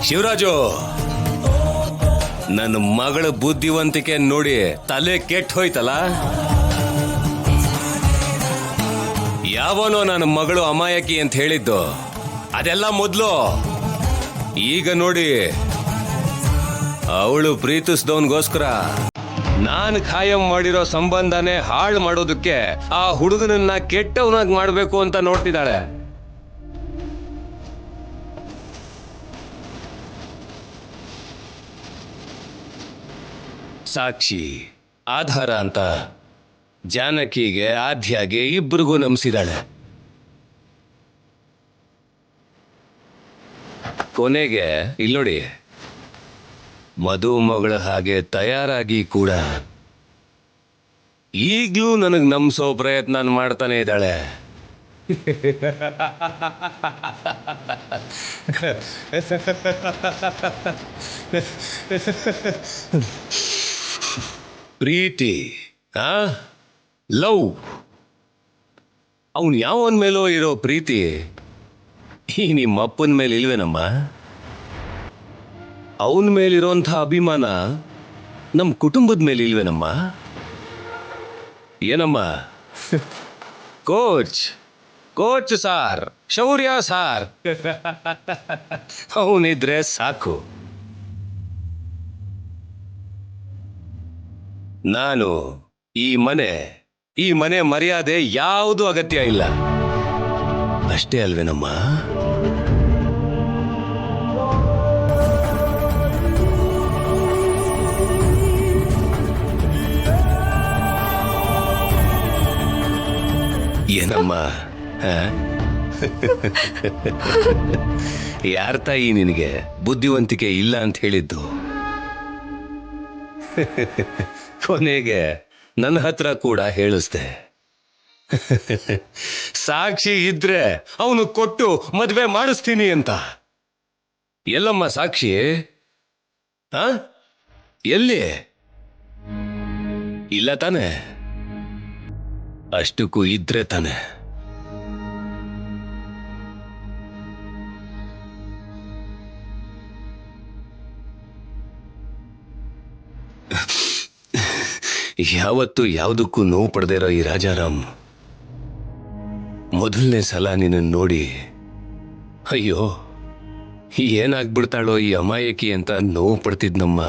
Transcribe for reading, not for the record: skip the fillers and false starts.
ಶಿವರಾಜು, ನನ್ನ ಮಗಳ ಬುದ್ಧಿವಂತಿಕೆ ನೋಡಿ ತಲೆ ಕೆಟ್ಟ ಹೋಯ್ತಲ್ಲ. ಯಾವನೋ ನನ್ನ ಮಗಳು ಅಮಾಯಕಿ ಅಂತ ಹೇಳಿದ್ದು ಅದೆಲ್ಲ ಮೊದಲು. ಈಗ ನೋಡಿ, ಅವಳು ಪ್ರೀತಿಸಿದವನ್ಗೋಸ್ಕರ ನಾನು ಖಾಯಂ ಮಾಡಿರೋ ಸಂಬಂಧನೇ ಹಾಳು ಮಾಡೋದಕ್ಕೆ ಆ ಹುಡುಗನನ್ನ ಕೆಟ್ಟವನಾಗಿ ಮಾಡಬೇಕು ಅಂತ ನೋಡ್ತಿದ್ದಾಳೆ. ಸಾಕ್ಷಿ ಆಧಾರ ಅಂತ ಜಾನಕಿಗೆ ಆದ್ಯಾಗೆ ಇಬ್ಬರಿಗೂ ನಂಬಿಸಿದಾಳೆ. ಕೊನೆಗೆ ಇಲ್ಲೋಡಿ, ಮಧು ಮಗಳ ಹಾಗೆ ತಯಾರಾಗಿ ಕೂಡ ಈಗ್ಲೂ ನನಗೆ ನಂಬಿಸೋ ಪ್ರಯತ್ನ ಮಾಡ್ತಾನೆ ಇದ್ದಾಳೆ. ಪ್ರೀತಿ, ಲವ್, ಅವನು ಯಾವನ ಮೇಲೋ ಇರೋ ಪ್ರೀತಿ ಈ ನಿಮ್ಮ ಅಪ್ಪನ ಮೇಲೆ ಇಲ್ವೇನಮ್ಮ? ಅವನ ಮೇಲಿರೋಂಥ ಅಭಿಮಾನ ನಮ್ಮ ಕುಟುಂಬದ ಮೇಲೆ ಇಲ್ವೇನಮ್ಮ? ಏನಮ್ಮ? ಕೋಚ್ ಕೋಚ್ ಸಾರ್, ಶೌರ್ಯ ಸಾರ್ ಅವನಿದ್ರೆ ಸಾಕು. ನಾನು ಈ ಮನೆ ಮರ್ಯಾದೆ ಯಾವುದು ಅಗತ್ಯ ಇಲ್ಲ, ಅಷ್ಟೇ ಅಲ್ವೇನಮ್ಮ? ಏನಮ್ಮ? ಯಾರ ತಾಯಿ ನಿನಗೆ ಬುದ್ಧಿವಂತಿಕೆ ಇಲ್ಲ ಅಂತ ಹೇಳಿದ್ದು? ಕೊನೆಗೆ ನನ್ನ ಹತ್ರ ಕೂಡ ಹೇಳಿಸ್ದೆ. ಸಾಕ್ಷಿ ಇದ್ರೆ ಅವನು ಕೊಟ್ಟು ಮದುವೆ ಮಾಡಿಸ್ತೀನಿ ಅಂತ. ಎಲ್ಲಮ್ಮ ಸಾಕ್ಷಿ? ಎಲ್ಲಿ? ಇಲ್ಲ ತಾನೆ? ಅಷ್ಟಕ್ಕೂ ಇದ್ರೆ ತಾನೆ. ಯಾವತ್ತು ಯಾವುದಕ್ಕೂ ನೋವು ಪಡೆದೇ ಇರೋ ಈ ರಾಜಾರಾಮ್ ಮೊದಲನೇ ಸಲ ನಿನ್ನ ನೋಡಿ ಅಯ್ಯೋ ಏನಾಗ್ಬಿಡ್ತಾಳೋ ಈ ಅಮಾಯಕಿ ಅಂತ ನೋವು ಪಡ್ತಿದ್ನಮ್ಮ.